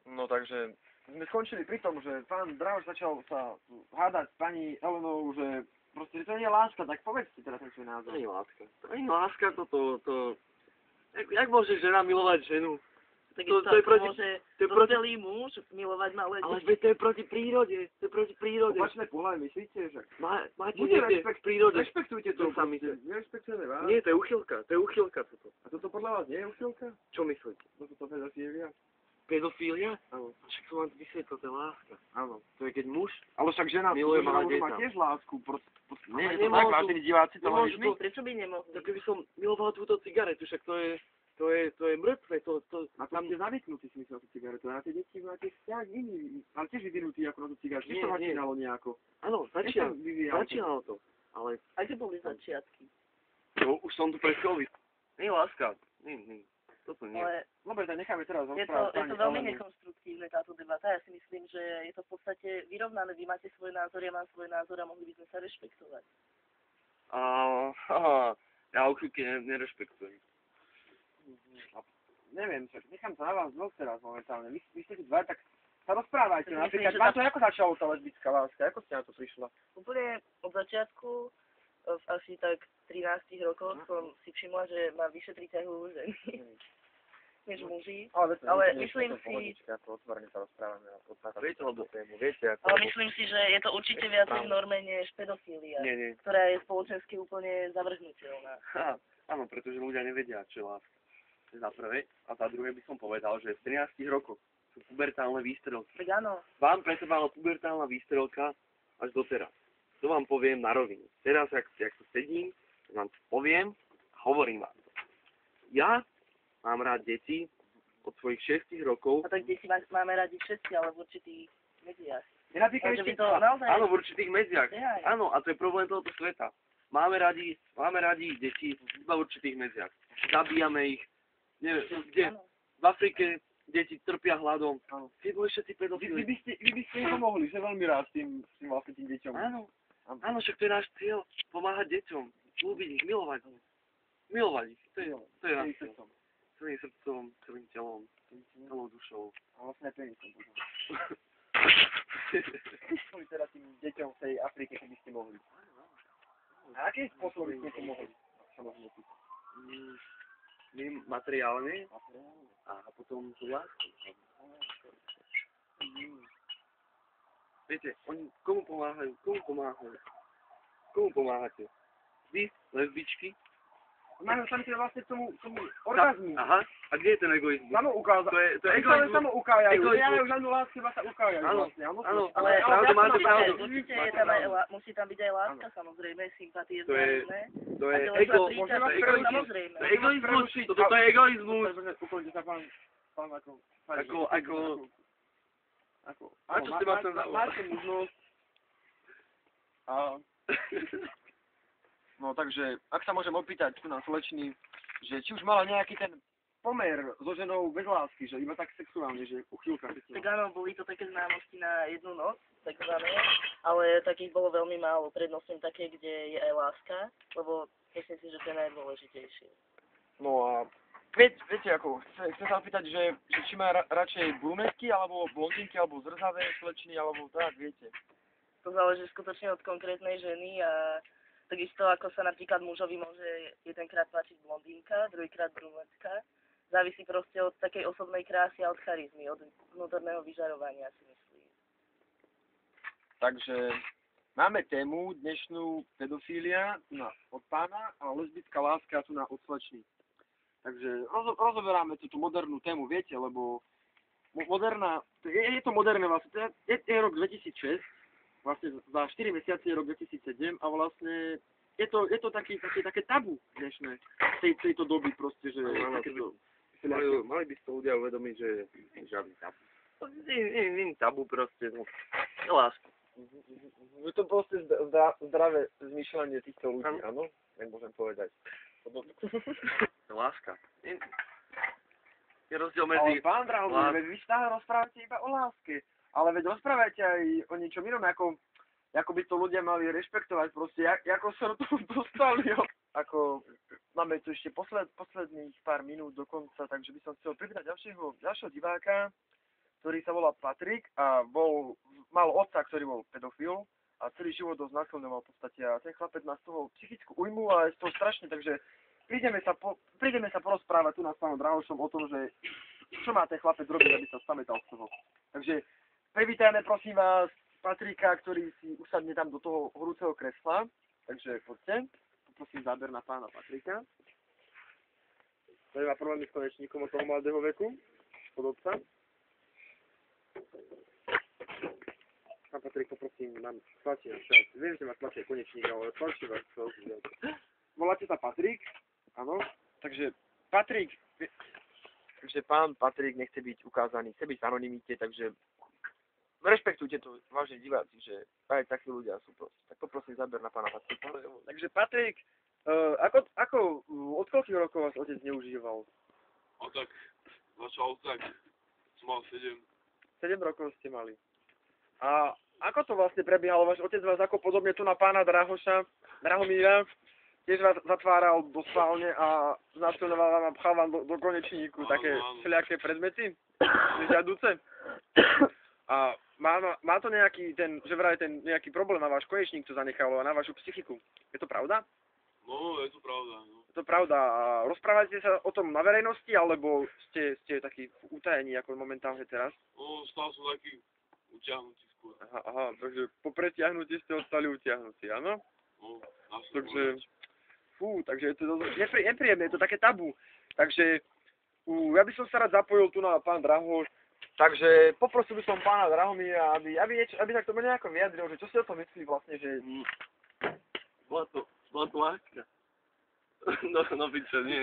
No takže sme skončili pri tom, že pán Drahoš začal sa hádať s pani Elenou, že proste, že to nie je láska, tak povedzte teda ten svoj názor. To nie je láska. To nie je láska, to... Jak môže žena milovať ženu? Tak To je proti... môže To je proti... dospelý muž milovať malé Ale deti. veď to je proti prírode. To je proti prírode. Opačné pohľavy, myslíte, že... Máte Buďte niekde v prírode. Rešpektujte to, To sa myslí. nerešpektujeme vás. Nie, to je uchylka. To je uchylka toto. A toto podľa vás nie je uchylka? Čo myslíte? No toto pedofília? Pedofília? Áno. Však som vám vysvetlil, to je láska. Áno. To je keď muž... Ale však žena Miluje malé môže dieťa. mať tiež lásku, Nie, je to tak, nemôžu. vážení diváci, to Nemôžu my. to- Prečo by nemohli? Tak keby som miloval túto cigaretu, však to je mŕtve, Na to ste zavyknutí, si myslím, na tú cigaretu. A na tie deti máte vzťah iný, ale tiež vyvinutý ako na tú cigaretu. Nie, Tiež to nie. začínalo nejako. Áno, Vyvíjalo. začínalo to. Ale Aké boli začiatky? už som tu pred chvíľou. Nie láska. Nie. Toto nie. Ale Dobre, tak necháme teraz je rozprávať to veľmi nekonštruktívne táto debata. Ja si myslím, že je to v podstate vyrovnané. Vy máte svoj názor, ja mám svoj názor a mohli by sme sa rešpektovať. Ja uchylky nerešpektujem. Neviem, však nechám sa na vás dvoch teraz momentálne. Vy ste tu dva, tak sa rozprávajte. Tak myslím, Napríklad, že vám to ako začalo tá lesbická láska? Ako ste na to prišla? Úplne od začiatku, v asi tak 13 rokoch, som si všimla, že ma vyše priťahujú ženy než muži. Ale myslím si- Ako otvorene sa rozprávame a podstatne Viete, lebo... tému. Viete, ako... Ale myslím si, že je to určite viac v norme než pedofília, Nie. ktorá je spoločensky úplne zavrhnutelná. Áno, pretože ľudia nevedia, čo je láska. To je za prvé. A za druhé by som povedal, že v 13 rokoch sú pubertálne výstrelky. Tak áno, Vám pretrvala pubertálna výstrelka až doteraz. To vám poviem na rovinu. Teraz, jak tu sedím, vám to poviem a hovorím vám to. Ja mám rád deti od svojich 6 rokov. a tak deti máme radi všetci, ale v určitých médiách. Nenapríklad Takže by ešte... to naozaj... Áno, v určitých medziach. Nehaj. Áno, a to je problém tohoto sveta. Máme radi deti iba v určitých medziach. Zabíjame ich. Neviem, kde? Áno. V Afrike deti trpia hladom. Áno. Tí boli všetci Vy pedofili. by ste im pomohli, že veľmi rád s tým vlastne tým deťom. Áno, však to je náš cieľ. Pomáhať deťom. Ľúbiť ich, milovať ich. Milovať ich. To je náš cieľ. Celým srdcom, celým telom, celou dušou. A vlastne aj penisom potom. Čo teda tým deťom v tej Afrike, keby ste mohli? A aký spôsob by ste pomohli? Čo môžeme pýtať? My materiálne a potom tú lásku. Viete, oni komu pomáhajú? Komu pomáhate? Vy, lesbičky? Majú sami teda vlastne k tomu orgazmu. Aha, a kde je ten egoizmus? Samo ukázať. To je Oni sa len egoizmus. samo ukájajú. Egoizmus. Nemajú žiadnu lásku, iba sa ukájajú Áno, vlastne. áno, Ale pravdu, máte pravdu. určite Máte je tam aj, pravdu. musí tam byť aj láska, samozrejme, sympatie To je- vzájomné. To A je telesná ego. príťaž, Môžem vás to je prerušiť? samozrejme. To je egoizmus. Toto je egoizmus. Ukončite sa pán ako... A čo ste ma chcem zavolať? Máte možnosť. No takže, ak sa môžem opýtať tu na slečny, že či už mala nejaký ten pomer so ženou bez lásky, že iba tak sexuálne, že uchylka. Tak áno, boli to také známosti na jednu noc, takzvané, ale takých bolo veľmi málo. Prednostím také, kde je aj láska, lebo myslím si, že to je najdôležitejšie. No a viete ako, chcem sa opýtať, že či má radšej brunetky, alebo blondinky, alebo zrzavé slečny, alebo tak, viete. To záleží skutočne od konkrétnej ženy a takisto ako sa napríklad mužovi môže jedenkrát páčiť blondínka, druhýkrát brunetka. Závisí proste od takej osobnej krásy a od charizmy, od vnútorného vyžarovania, si myslím. Takže máme tému dnešnú pedofília od pána a lesbická láska tu na od slečny. Takže rozoberáme túto modernú tému, viete, lebo moderná, je to moderné vlastne, je rok 2006, vlastne za 4 mesiace je rok 2007 a vlastne je to také tabu dnešné tejto doby proste, že takéto... Mali by si to ľudia uvedomiť, že žiadny tabu. Nie tabu proste, no. Je láska. Je to proste zdravé zmýšľanie týchto ľudí, áno? Jak môžem povedať. Je láska. Je rozdiel Ale medzi... pán Drahový, veď vy stále rozprávate iba o láske. Ale veď rozprávajte aj o niečom inom, ako by to ľudia mali rešpektovať proste, ako sa do toho dostali, jo. Ako, máme tu ešte posledných pár minút do konca, takže by som chcel privítať ďalšieho diváka. ktorý sa volá Patrik a mal otca, ktorý bol pedofil a celý život dosť násilnoval v podstate a ten chlapec má z toho psychickú újmu a je z toho strašne, takže prídeme sa porozprávať tu s pánom Drahošom o tom, že čo má ten chlapec robiť, aby sa spamätal z toho. Takže privítajme prosím vás Patrika, ktorý si usadne tam do toho horúceho kresla. Takže poďte, poprosím záber na pána Patrika. To má problémy s konečníkom od toho mladého veku, od otca. Pán Patrik, poprosím, mám tlačí na čas. Viem, že má tlačí konečník, ale tlačí vás čo. Voláte sa Patrik? Áno. Takže Patrik, takže pán Patrik nechce byť ukázaný, chce byť v anonymite, takže rešpektujte to, vážne diváci, že aj takí ľudia sú proste. Tak poprosím záber na pána Patrika. Takže Patrik, od koľkých rokov vás otec neužíval? A tak, začal tak, som mal 7. 7 rokov ste mali. A ako to vlastne prebiehalo? Váš otec vás ako podobne tu na pána Drahomíra, tiež vás zatváral do spálne a znasilňoval vám a pchal vám do konečníku také všelijaké predmety? Nežiaduce? A má to nejaký že vraj ten nejaký problém na váš konečník to zanechalo a na vašu psychiku. Je to pravda? No, je to pravda, no. Je to pravda. A rozprávate sa o tom na verejnosti, alebo ste takí v utajení, ako momentálne teraz? No, stal som taký utiahnutý skôr. Aha, takže po pretiahnutí ste ostali utiahnutí, áno? No, Takže, takže je to nepríjemné, je to také tabu. Takže, ja by som sa rád zapojil tu na pán Drahoš. Takže poprosil by som pána Drahomíra, aby sa k tomu nejako vyjadril, že čo si o tom myslí vlastne, že... Bola to láska. No, piče, nie.